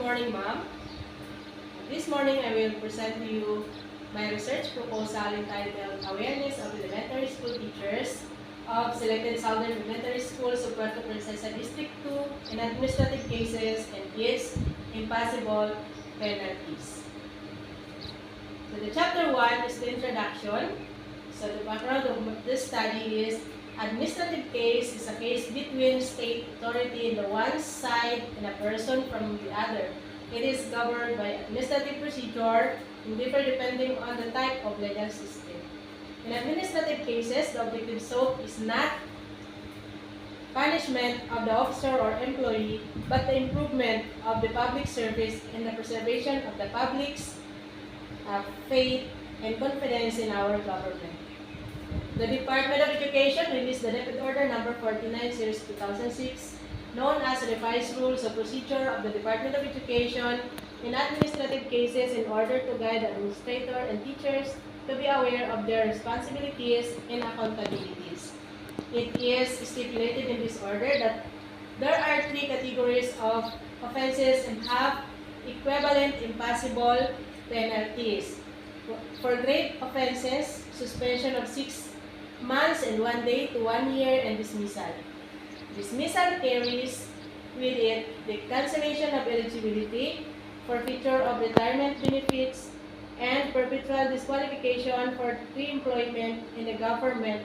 morning, ma'am. This morning, I will present to you my research proposal entitled Awareness of Elementary School Teachers of Selected Southern Elementary Schools of Puerto Princesa District 2 in administrative cases and its impossible penalties. So the chapter 1 is the introduction. So the background of this study is administrative case is a case between state authority on the one side and a person from the other. It is governed by administrative procedure and differ depending on the type of legal system. In administrative cases, the objective scope is not punishment of the officer or employee, but the improvement of the public service and the preservation of the public's faith and confidence in our government. The Department of Education released the Deputy Order number 49 series 2006, known as Revised Rules of Procedure of the Department of Education in administrative cases in order to guide the administrator and teachers to be aware of their responsibilities and accountabilities. It is stipulated in this order that there are three categories of offenses and have equivalent impossible penalties. For grave offenses, suspension of 6 months and 1 day to 1 year and dismissal. Dismissal carries with it the cancellation of eligibility, forfeiture of retirement benefits, and perpetual disqualification for re-employment in the government.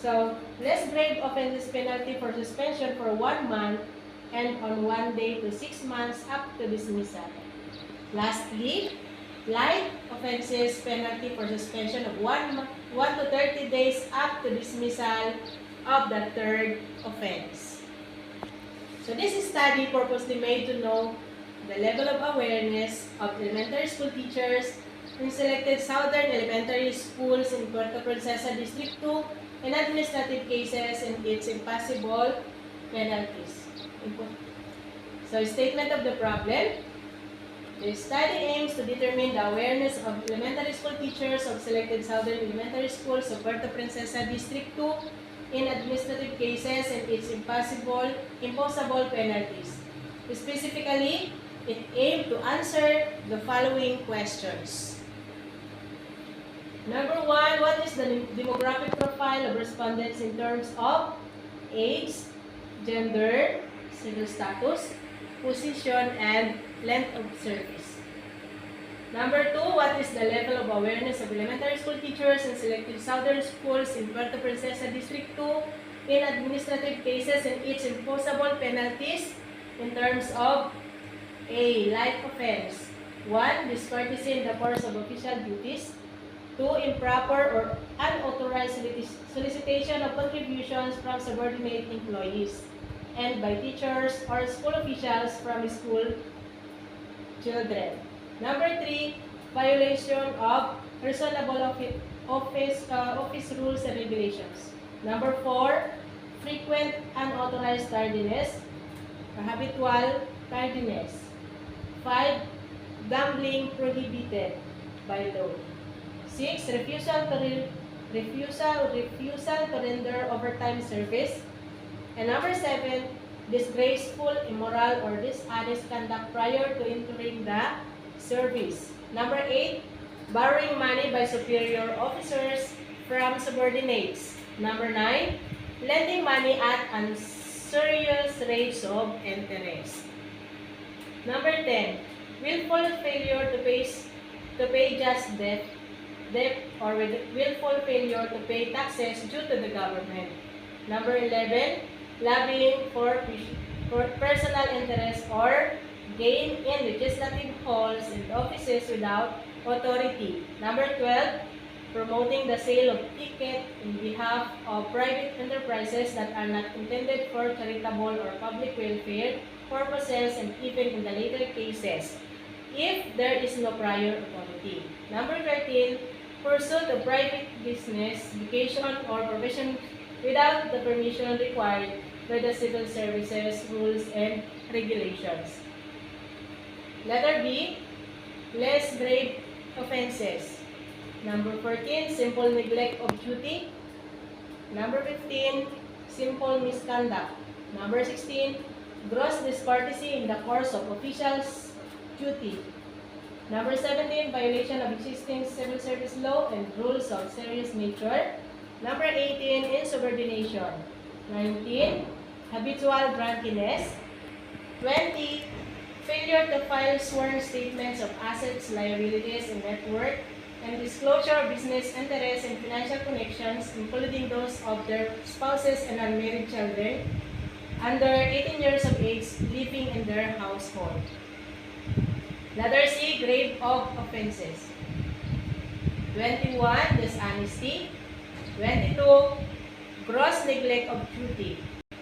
So, less grave offenses penalty for suspension for 1 month and on 1 day to 6 months up to dismissal. Lastly, light offenses penalty for suspension of 1 to 30 days up to dismissal of the third offense. So this study purposely made to know the level of awareness of elementary school teachers in selected southern elementary schools in Puerto Princesa District 2 in administrative cases and its impossible penalties. So statement of the problem. The study aims to determine the awareness of elementary school teachers of selected southern elementary schools of Puerto Princesa District 2 in administrative cases and its imposable penalties. Specifically, it aimed to answer the following questions. Number 1, what is the demographic profile of respondents in terms of age, gender, civil status, position, and length of service? Number 2, what is the level of awareness of elementary school teachers in selected southern schools in Puerto Princesa District 2 in administrative cases and its imposable penalties in terms of A. Light offense. 1. Discourtesy in the course of official duties. 2. Improper or unauthorized solicitation of contributions from subordinate employees and by teachers or school officials from school children. Number 3, violation of reasonable office rules and regulations. Number 4, frequent unauthorized tardiness or habitual tardiness. 5, gambling prohibited by law. 6, refusal to render overtime service. And number 7, disgraceful, immoral, or dishonest conduct prior to entering the service. Number 8, borrowing money by superior officers from subordinates. Number 9, lending money at unserious rates of interest. Number 10, willful failure to pay just debt or willful failure to pay taxes due to the government. Number 11, lobbying for personal interest or gain in legislative halls and offices without authority. Number 12, promoting the sale of tickets in behalf of private enterprises that are not intended for charitable or public welfare purposes, and even in the later cases, if there is no prior authority. Number 13, pursuit of private business, vocation, or profession without the permission required by the civil services rules and regulations. Letter B, less grave offenses. Number 14, simple neglect of duty. Number 15, simple misconduct. Number 16, gross discourtesy in the course of official's duty. Number 17, violation of existing civil service law and rules of serious nature. Number 18, insubordination. 19, habitual drunkenness. 20, failure to file sworn statements of assets, liabilities, and net worth, and disclosure of business interests and financial connections, including those of their spouses and unmarried children under 18 years of age living in their household. Letter C, grade of offenses. 21, dishonesty. 22, gross neglect of duty.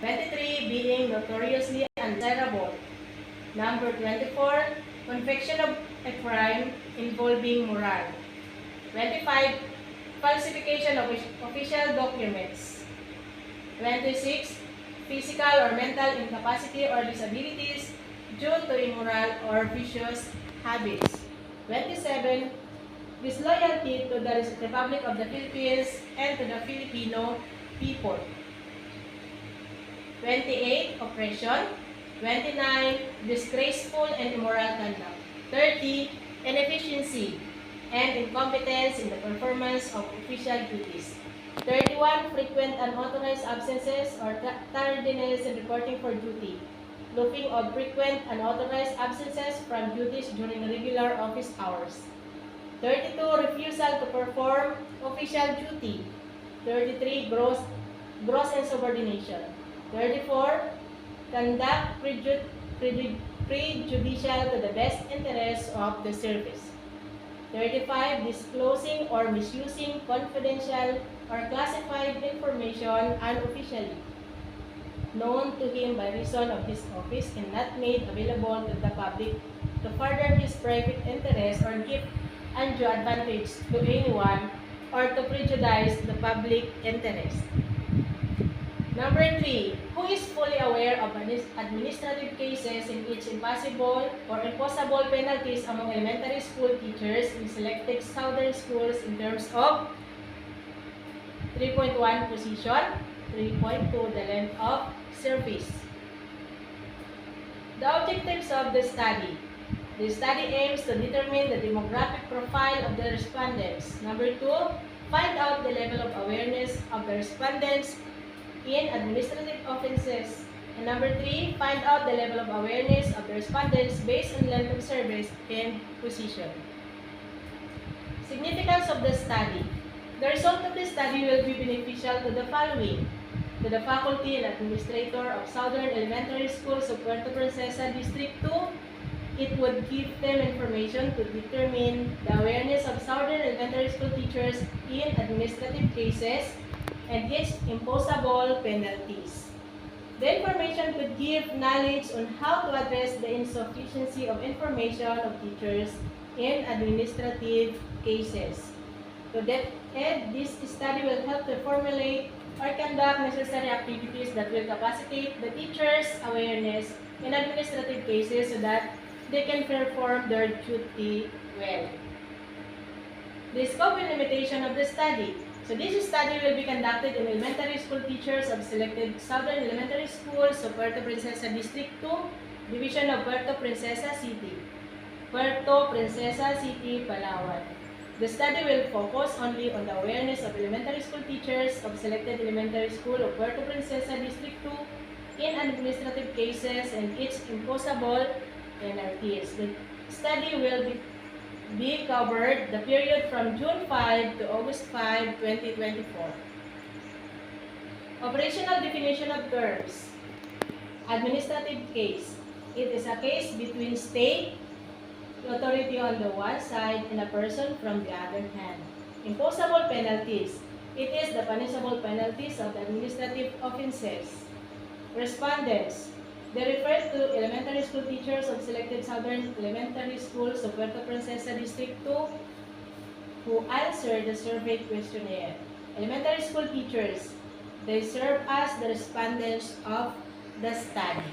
23, being notoriously undesirable. Number 24, conviction of a crime involving moral. 25, falsification of official documents. 26, physical or mental incapacity or disabilities due to immoral or vicious habits. 27, disloyalty to the Republic of the Philippines and to the Filipino people. 28, oppression. 29, disgraceful and immoral conduct. 30, inefficiency and incompetence in the performance of official duties. 31, frequent unauthorized absences or tardiness in reporting for duty. Looping of frequent unauthorized absences from duties during regular office hours. 32, refusal to perform official duty. 33, gross insubordination. 34, conduct prejudicial to the best interests of the service. 35, disclosing or misusing confidential or classified information unofficially, known to him by reason of his office and not made available to the public to further his private interest or give undue advantage to anyone or to prejudice the public interest. Number 3, who is fully aware of administrative cases in which impossible or imposable penalties among elementary school teachers in selected southern schools in terms of 3.1 position, 3.2 the length of service. The objectives of the study. The study aims to determine the demographic profile of the respondents. Number 2, find out the level of awareness of the respondents in administrative offenses. And number 3, find out the level of awareness of the respondents based on length of service and position. Significance of the study. The result of the study will be beneficial to the following: to the faculty and administrator of Southern Elementary Schools of Puerto Princesa District 2, it would give them information to determine the awareness of Southern Elementary School teachers in administrative cases and its imposable penalties. The information could give knowledge on how to address the insufficiency of information of teachers in administrative cases. To that end, this study will help to formulate or conduct necessary activities that will capacitate the teachers' awareness in administrative cases so that they can perform their duty well. The scope and limitation of the study. So this study will be conducted in elementary school teachers of selected Southern Elementary Schools of Puerto Princesa District 2, Division of Puerto Princesa City, Palawan. The study will focus only on the awareness of elementary school teachers of selected elementary school of Puerto Princesa District 2 in administrative cases and its imposable penalties. The study will be covered the period from June 5 to August 5, 2024. Operational definition of terms. Administrative case. It is a case between state authority on the one side and a person from the other hand. Imposable penalties. It is the punishable penalties of the administrative offenses. Respondents. They refer to elementary school teachers of selected Southern Elementary Schools of Puerto Princesa District 2 who answer the survey questionnaire. Elementary school teachers, they serve as the respondents of the study.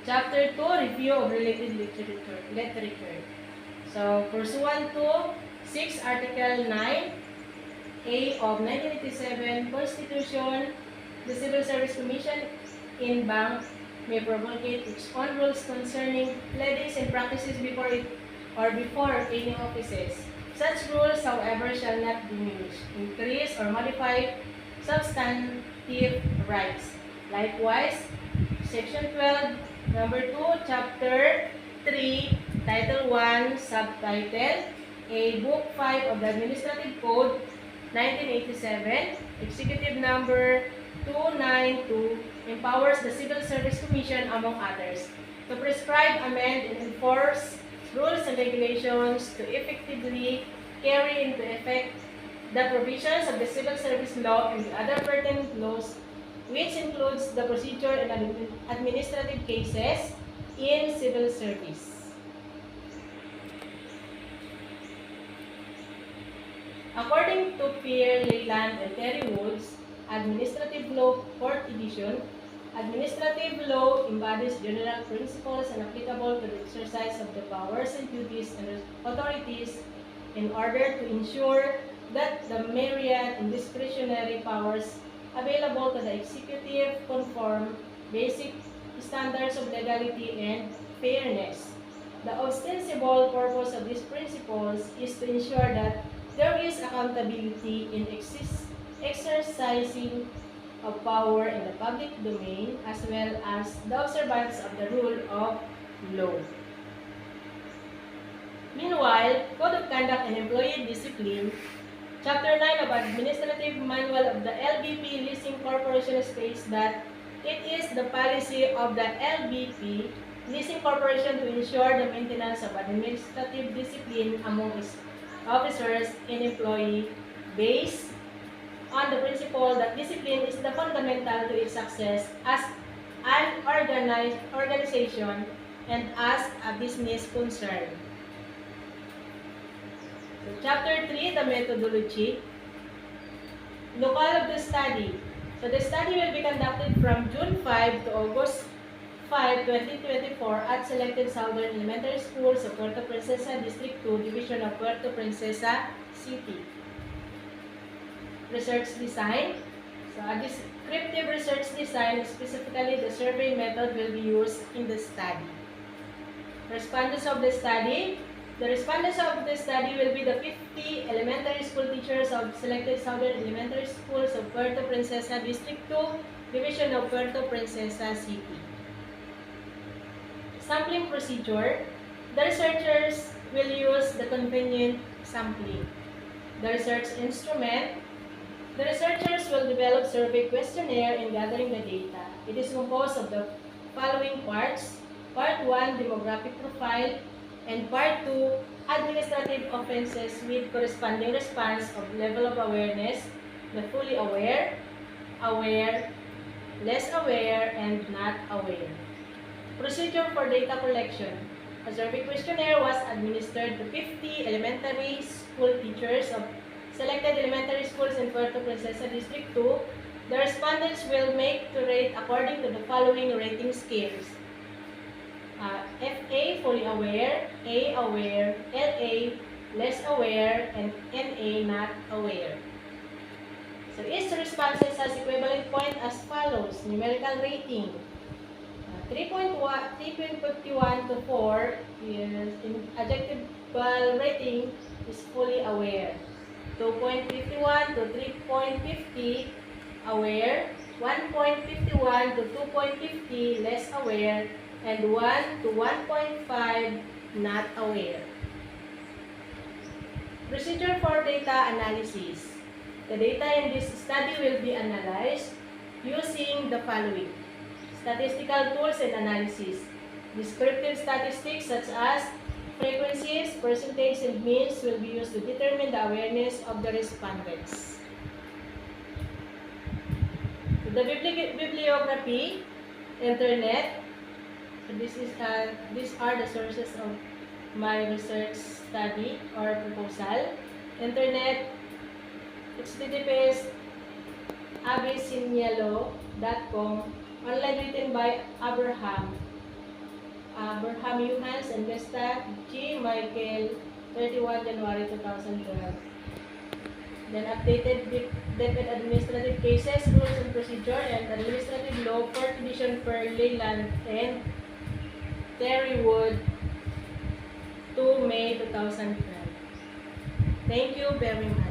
Chapter 2, Review of Related Literature. So, pursuant to 6 Article 9A of 1987 Constitution, the Civil Service Commission in bank may promulgate its own rules concerning pleadings and practices before it or before any offices. Such rules, however, shall not diminish, increase, or modify substantive rights. Likewise, Section 12, Number 2, Chapter 3, Title 1, Subtitle A, Book 5 of the Administrative Code, 1987, Executive Number 292, empowers the Civil Service Commission, among others, to prescribe, amend, and enforce rules and regulations to effectively carry into effect the provisions of the Civil Service Law and the other pertinent laws, which includes the procedure and administrative cases in civil service. According to Pierre Leyland and Terry Woods, Administrative Law 4th edition, administrative law embodies general principles and applicable to the exercise of the powers and duties and authorities in order to ensure that the myriad and discretionary powers available to the executive conform basic standards of legality and fairness. The ostensible purpose of these principles is to ensure that there is accountability in exercising of power in the public domain, as well as the observance of the rule of law. Meanwhile, Code of Conduct and Employee Discipline, Chapter 9 of Administrative Manual of the LBP Leasing Corporation states that it is the policy of the LBP Leasing Corporation to ensure the maintenance of administrative discipline among its officers and employees based on the principle that discipline is the fundamental to its success as an organization and as a business concern. So, Chapter 3, the methodology. Local of the study. So the study will be conducted from June 5 to August 5, 2024 at selected Southern Elementary Schools of Puerto Princesa, District 2, Division of Puerto Princesa City. Research design. So a descriptive research design, specifically the survey method, will be used in the study. Respondents of the study. The respondents of the study will be the 50 elementary school teachers of selected Southern Elementary Schools of Puerto Princesa, District 2, Division of Puerto Princesa City. Sampling procedure. The researchers will use the convenient sampling. The research instrument. The researchers will develop survey questionnaire in gathering the data. It is composed of the following parts. Part 1, demographic profile, and Part 2, administrative offenses with corresponding response of level of awareness, the fully aware, aware, less aware, and not aware. Procedure for data collection. A survey questionnaire was administered to 50 elementary school teachers of selected elementary schools in Puerto Princesa District 2. The respondents will make to rate according to the following rating scales. FA, fully aware, A, aware, LA, less aware, and NA, not aware. So each response has equivalent point as follows. Numerical rating. 3.51 to 4 is in adjectival rating is fully aware. 2.51 to 3.50 aware, 1.51 to 2.50 less aware, and 1 to 1.5 not aware. Procedure for data analysis. The data in this study will be analyzed using the following. Statistical tools and analysis. Descriptive statistics such as frequencies, percentage, and means will be used to determine the awareness of the respondents. The bibliography, internet. So these are the sources of my research study or proposal. Internet, https abyssinialaw.com, online written by Abraham Johannes and Vesta G. Michael, 31 January 2012. Then updated DepEd Administrative Cases, Rules and Procedure, and Administrative Law, 4th edition per Leyland and Terry Wood, 2 May 2012. Thank you very much.